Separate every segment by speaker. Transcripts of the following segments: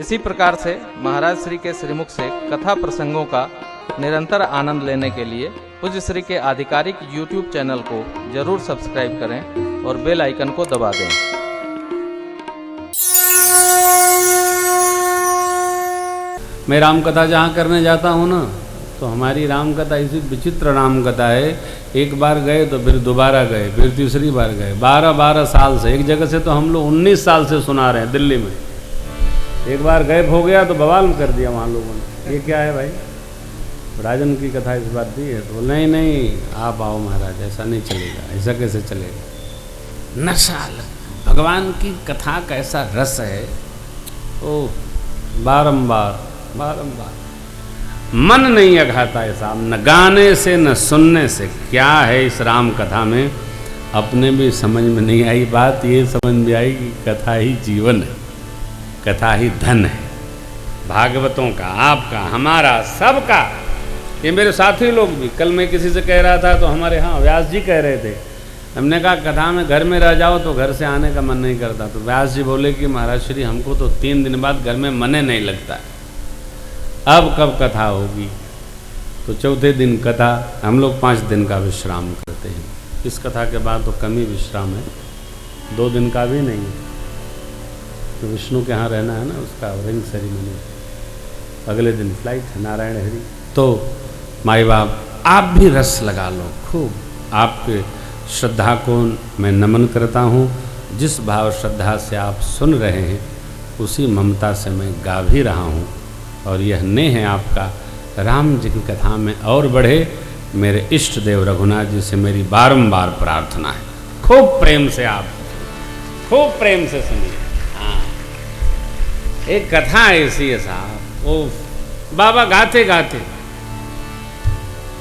Speaker 1: इसी प्रकार से महाराज श्री के श्रीमुख से कथा प्रसंगों का निरंतर आनंद लेने के लिए पूज्य श्री के आधिकारिक YouTube चैनल को जरूर सब्सक्राइब करें और बेल आइकन को दबा दें।
Speaker 2: मैं राम कथा जहाँ करने जाता हूँ ना, तो हमारी राम कथा इसी विचित्र राम कथा है। एक बार गए तो फिर दोबारा गए, फिर तीसरी बार गए। 12-12 साल से एक जगह से तो हम लोग 19 साल से सुना रहे हैं दिल्ली में। एक बार गायब हो गया तो बवाल कर दिया वहाँ लोगों ने, ये क्या है भाई, राजन की कथा इस बार दी है। तो नहीं नहीं आप आओ महाराज, ऐसा नहीं चलेगा, ऐसा कैसे चलेगा। नशा भगवान की कथा का ऐसा रस है, ओ बारंबार बारंबार मन नहीं अघाता है साहब, न गाने से न सुनने से। क्या है इस राम कथा में, अपने भी समझ में नहीं आई बात, ये समझ में आई कि कथा ही जीवन है, कथा ही धन है, भागवतों का, आपका, हमारा, सबका। ये मेरे साथी लोग भी, कल मैं किसी से कह रहा था तो हमारे यहाँ व्यास जी कह रहे थे, हमने कहा कथा में घर में रह जाओ तो घर से आने का मन नहीं करता। तो व्यास जी बोले कि महाराज श्री हमको तो 3 दिन बाद घर में मन नहीं लगता है, अब कब कथा होगी। तो चौथे दिन कथा, हम लोग 5 दिन का विश्राम करते हैं। इस कथा के बाद तो कम ही विश्राम है, 2 दिन का भी नहीं है। तो विष्णु के यहाँ रहना है ना, उसका रिंग सेरेमनी, अगले दिन फ्लाइट है नारायण हरि। तो माई बाप आप भी रस लगा लो खूब। आपके श्रद्धा को मैं नमन करता हूँ, जिस भाव श्रद्धा से आप सुन रहे हैं उसी ममता से मैं गा भी रहा हूँ। और यह नेह है आपका राम जी की कथा में और बढ़े। मेरे इष्ट देव रघुनाथ जी से मेरी बारंबार प्रार्थना है, खूब प्रेम से आप खूब प्रेम से सुनिए। हाँ, एक कथा ऐसी है साहब, ओ बाबा गाते गाते,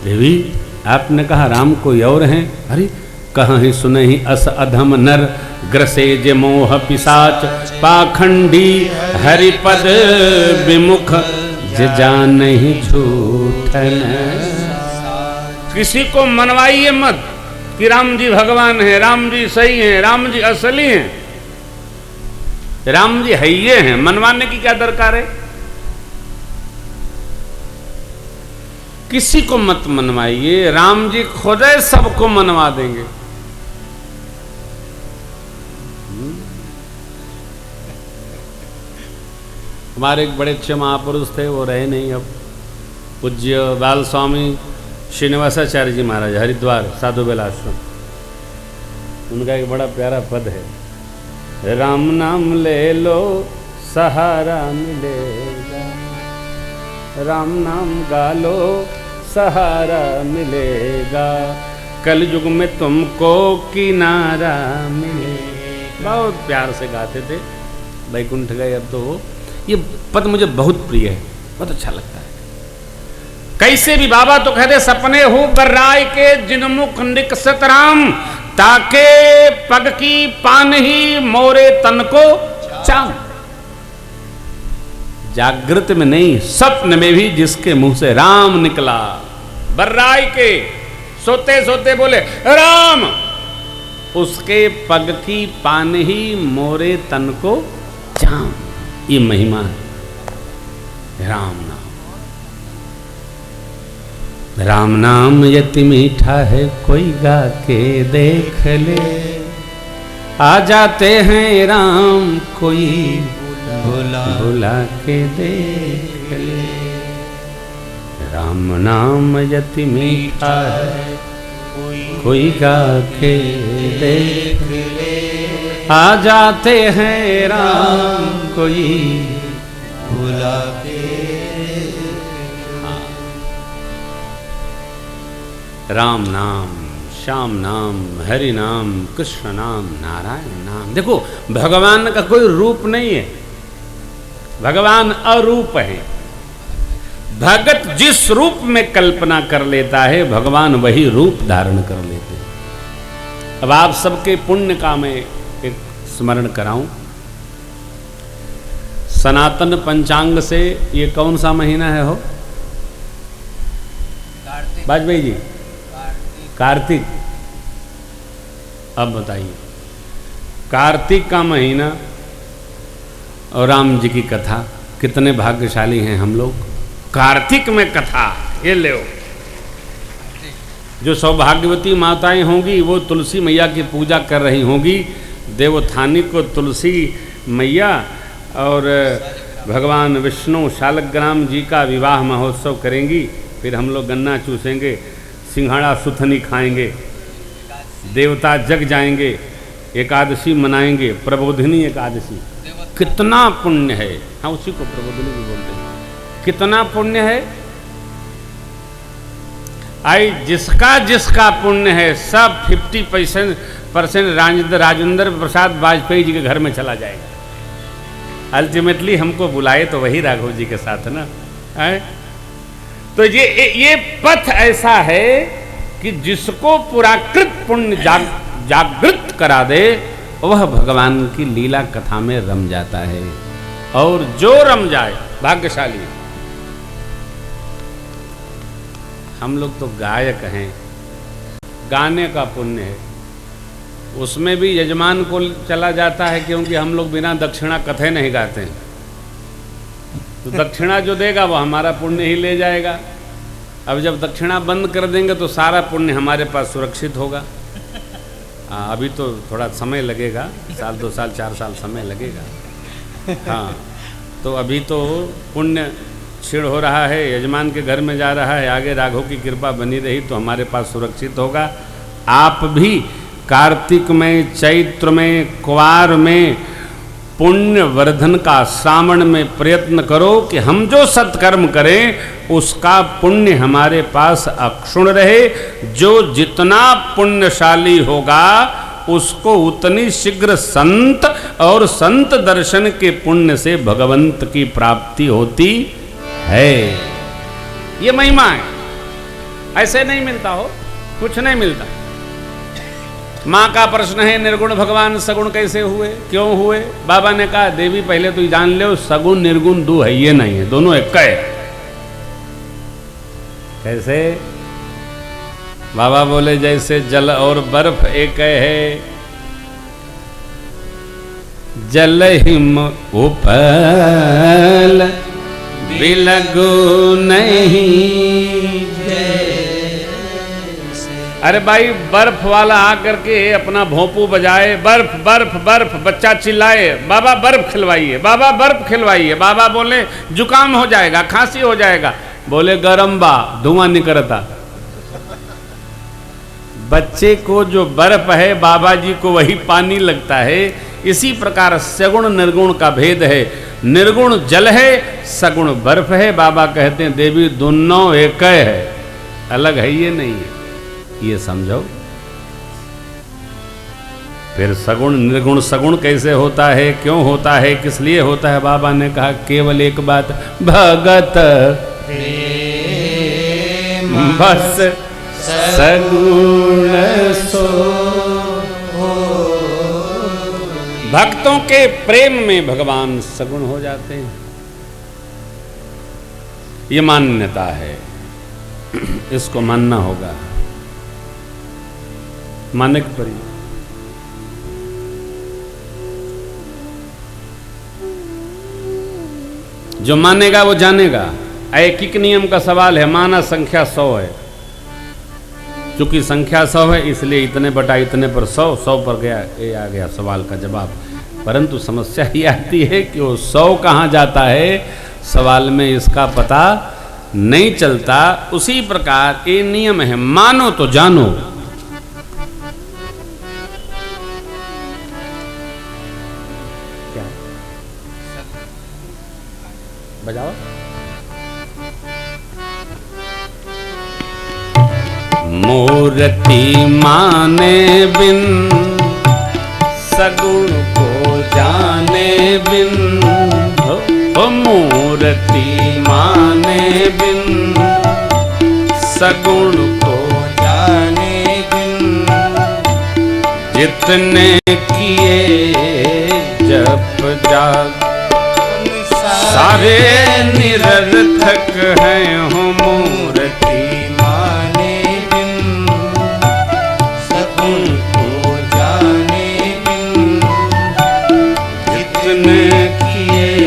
Speaker 2: देवी आपने कहा राम कोई और हैं, अरे कहीं सुने ही अस अधम नर ग्रसे जे मोह पिशाच पाखंडी हरिपद विमुख जे जान ही झूठन। किसी को मनवाइए मत कि राम जी भगवान हैं, राम जी सही हैं, राम जी असली हैं, राम जी है ये हैं, मनवाने की क्या दरकार है। किसी को मत मनवाइए, राम जी खुद सबको मनवा देंगे। हमारे एक बड़े अच्छे महापुरुष थे, वो रहे नहीं अब, पूज्य बाल स्वामी श्रीनिवासाचार्य जी महाराज, हरिद्वार साधु बेल आश्रम। उनका एक बड़ा प्यारा पद है, राम नाम ले लो सहारा मिलेगा, राम नाम गा लो सहारा मिलेगा, कल युग में तुमको किनारा मिलेगा। बहुत प्यार से गाते थे, वैकुंठ गए अब तो। ये पद मुझे बहुत प्रिय है, बहुत अच्छा लगता है। कैसे भी बाबा तो कहते सपने हो बर्राय के जिनमुख निकसत राम, ताके पग की पान ही मोरे तन को चाम। जागृत में नहीं, स्वप्न में भी जिसके मुंह से राम निकला, बर्राय के सोते सोते बोले राम, उसके पग की पान ही मोरे तन को चाम। ये महिमा है राम नाम। राम नाम यति मीठा है, कोई गा के देख ले, आ जाते हैं राम कोई भुला के देख ले। राम नाम यति मीठा है, कोई गा के देख ले, आ जाते हैं राम कोई भुला के। राम नाम, श्याम नाम, हरि नाम, कृष्ण नाम, नारायण नाम। देखो भगवान का कोई रूप नहीं है, भगवान अरूप है। भगत जिस रूप में कल्पना कर लेता है, भगवान वही रूप धारण कर लेते हैं। अब आप सबके पुण्य का मैं एक स्मरण कराऊं। सनातन पंचांग से ये कौन सा महीना है हो वाजपेयी जी? कार्तिक। अब बताइए, कार्तिक का महीना और राम जी की कथा कितने भाग्यशाली हैं हम लोग। कार्तिक में कथा, ये ले जो सौभाग्यवती माताएं होंगी वो तुलसी मैया की पूजा कर रही होंगी। देवोत्थानी को तुलसी मैया और भगवान विष्णु शालग्राम जी का विवाह महोत्सव करेंगी। फिर हम लोग गन्ना चूसेंगे, सिंघाड़ा सुथनी खाएंगे, देवता जग जाएंगे, एकादशी मनाएंगे, प्रबोधिनी एकादशी। कितना पुण्य है। हाँ, उसी को प्रबोधिनी भी बोलते हैं। कितना पुण्य है। आई जिसका जिसका पुण्य है सब 50% राजेंद्र प्रसाद वाजपेयी जी के घर में चला जाएगा। अल्टीमेटली हमको बुलाए तो वही राघव जी के साथ ना है। तो ये पथ ऐसा है कि जिसको पुराकृत पुण्य जागृत करा दे वह भगवान की लीला कथा में रम जाता है। और जो रम जाए भाग्यशाली। हम लोग तो गायक हैं, गाने का पुण्य है, उसमें भी यजमान को चला जाता है, क्योंकि हम लोग बिना दक्षिणा कथे नहीं गाते हैं। तो दक्षिणा जो देगा वो हमारा पुण्य ही ले जाएगा। अब जब दक्षिणा बंद कर देंगे तो सारा पुण्य हमारे पास सुरक्षित होगा। अभी तो थोड़ा समय लगेगा, 1 साल 2 साल 4 साल समय लगेगा। हाँ, तो अभी तो पुण्य क्षीण हो रहा है, यजमान के घर में जा रहा है। आगे राघव की कृपा बनी रही तो हमारे पास सुरक्षित होगा। आप भी कार्तिक में, चैत्र में, कुवार में पुण्य वर्धन का श्रावण में प्रयत्न करो कि हम जो सत्कर्म करें उसका पुण्य हमारे पास अक्षुण रहे। जो जितना पुण्यशाली होगा उसको उतनी शीघ्र संत और संत दर्शन के पुण्य से भगवंत की प्राप्ति होती है। ये महिमा है, ऐसे नहीं मिलता हो, कुछ नहीं मिलता। माँ का प्रश्न है, निर्गुण भगवान सगुण कैसे हुए, क्यों हुए? बाबा ने कहा, देवी पहले तो जान लो सगुण निर्गुण दो है, ये नहीं है, दोनों एक है। कैसे? बाबा बोले जैसे जल और बर्फ एक है, जल हिम उपल बिलगु नहीं। अरे भाई, बर्फ वाला आकर के अपना भोंपू बजाए, बर्फ बर्फ बर्फ, बच्चा चिल्लाए बाबा बर्फ खिलवाइए, बाबा बर्फ खिलवाइए। बाबा बोले जुकाम हो जाएगा, खांसी हो जाएगा। बोले गरम बा, धुआं निकलता। बच्चे को जो बर्फ है बाबा जी को वही पानी लगता है। इसी प्रकार सगुण निर्गुण का भेद है। निर्गुण जल है, सगुण बर्फ है। बाबा कहते हैं देवी दोनों एक है, अलग है, ये नहीं है, ये समझो। फिर सगुण निर्गुण सगुण कैसे होता है, क्यों होता है, किस लिए होता है? बाबा ने कहा केवल एक बात, भगत बस सगुण सो। भक्तों के प्रेम में भगवान सगुण हो जाते हैं। ये मान्यता है, इसको मानना होगा, मानक परी। जो मानेगा वो जानेगा। ऐकिक नियम का सवाल है, माना संख्या 100 है। चूंकि संख्या 100 है इसलिए इतने बटा इतने पर 100 पर गया, ये आ गया सवाल का जवाब। परंतु समस्या ये आती है कि वो 100 कहाँ जाता है, सवाल में इसका पता नहीं चलता। उसी प्रकार ये नियम है, मानो तो जानो। क्या बजाओ? मूर्ति माने बिन सगुण को जाने बिन, हो मूर्ति माने बिन सगुण को जाने बिन, जितने किए जप जाप सारे निरर्थक हैं। हो मूर्ति माने बिन सगुण को जाने बिन, जितने किए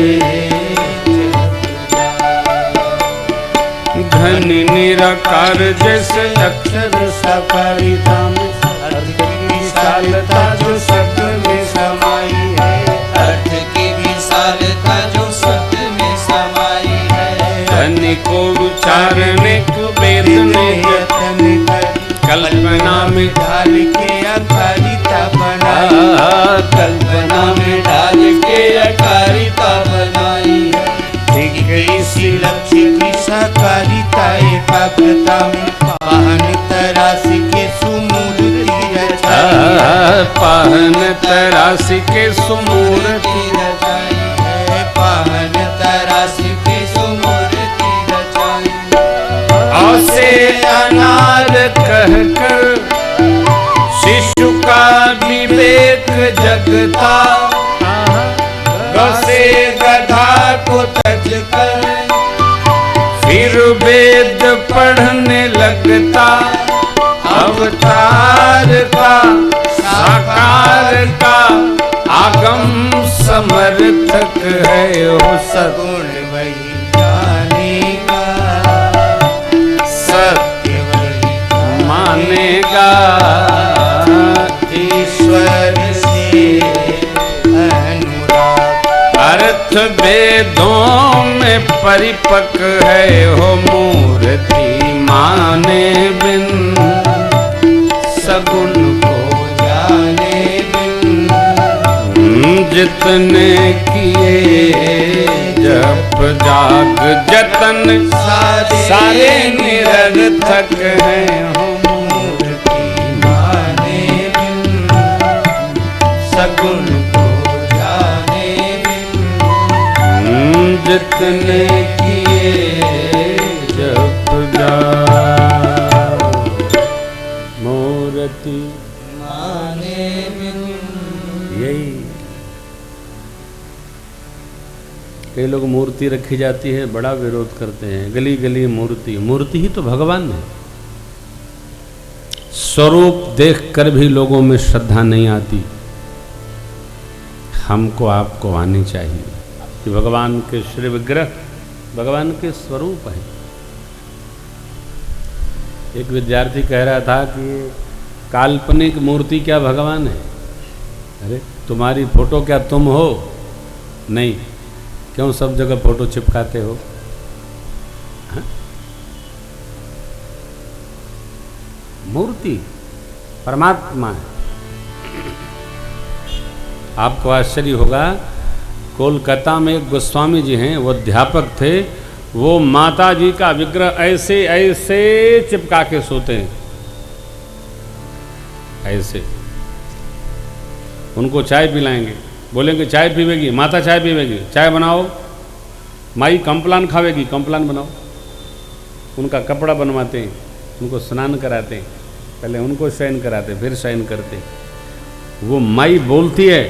Speaker 2: ध्वनि निराकार जैसे अक्षर साकारिता में अर्थ की विशालता जो शब्द में समाई है,
Speaker 3: अर्थ की विशालता जो शब्द में समाई है।
Speaker 2: ध्वनि को उच्चारने को वेद ने यत्न कर कल्पना में ढाल के अकारिता बनाई,
Speaker 3: कल्पना में ढाल के अकारिता बनाई है।
Speaker 2: ठीक इसी लक्ष्य की साकारिता एकाग्रता में पाहन तरासी के सुमूर्ति रचाई, पाहन तरासी के सुमूर्ति
Speaker 3: रचाई है। पाहन तरासी के सुमूर्ति रचाई।
Speaker 2: औसे अनार कहकर शिशु का विवेक जगता, गसे गधा को तज कर फिर वेद पढ़ने लगता। अवतार का साकार का आगम समर्थक है वो सगुण वही जानेगा, सत्य वही मानेगा। ईश्वर से अनुराग अर्थ वेदों में परिपक्व है हो मूर्ति माने बिन सगुण को जाने बिन। जितने किए जप जाग जतन सारे निरर्थक हैं हो मूर्ति माने बिन सगुण को जाने बिन। जितने किए जप जाग मूर्ति
Speaker 3: माने बिन।
Speaker 2: यही कई लोग मूर्ति रखी जाती है बड़ा विरोध करते हैं, गली गली मूर्ति। मूर्ति ही तो भगवान है। स्वरूप देखकर भी लोगों में श्रद्धा नहीं आती, हमको आपको आनी चाहिए कि भगवान के श्री विग्रह भगवान के स्वरूप है। एक विद्यार्थी कह रहा था कि काल्पनिक मूर्ति क्या भगवान है? अरे तुम्हारी फोटो क्या तुम हो? नहीं, क्यों सब जगह फोटो चिपकाते हो? हा? मूर्ति परमात्मा है। आपको आश्चर्य होगा, कोलकाता में एक गोस्वामी जी हैं, वो अध्यापक थे। वो माता जी का विग्रह ऐसे ऐसे चिपका के सोते हैं, ऐसे। उनको चाय पिलाएंगे, बोलेंगे चाय पीवेगी माता, चाय पीवेगी, चाय बनाओ। माई कंप्लान खावेगी, कंप्लान बनाओ। उनका कपड़ा बनवाते हैं, उनको स्नान कराते हैं, पहले उनको शयन कराते फिर शयन करते। वो माई बोलती है,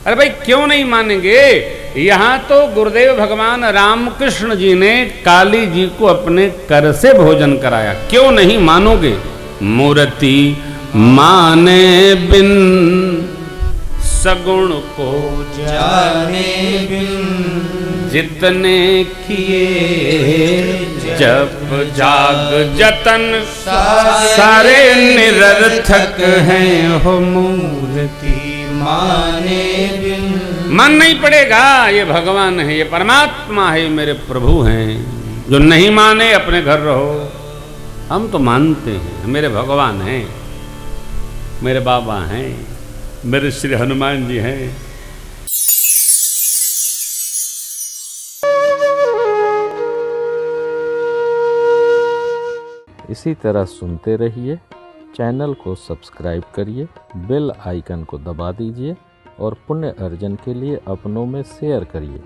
Speaker 2: अरे भाई क्यों नहीं मानेंगे? यहाँ तो गुरुदेव भगवान रामकृष्ण जी ने काली जी को अपने कर से भोजन कराया, क्यों नहीं मानोगे? मूर्ति माने बिन सगुण को
Speaker 3: जाने बिन।
Speaker 2: जितने किए जप जाग जतन सारे निरर्थक हैं हो मूर्ति
Speaker 3: माने बिन।
Speaker 2: मन नहीं पड़ेगा। ये भगवान है, ये परमात्मा है, मेरे प्रभु हैं। जो नहीं माने अपने घर रहो। हम तो मानते हैं, मेरे भगवान हैं, मेरे बाबा हैं, मेरे श्री हनुमान जी हैं।
Speaker 1: इसी तरह सुनते रहिए। चैनल को सब्सक्राइब करिए, बेल आइकन को दबा दीजिए और पुण्य अर्जन के लिए अपनों में शेयर करिए।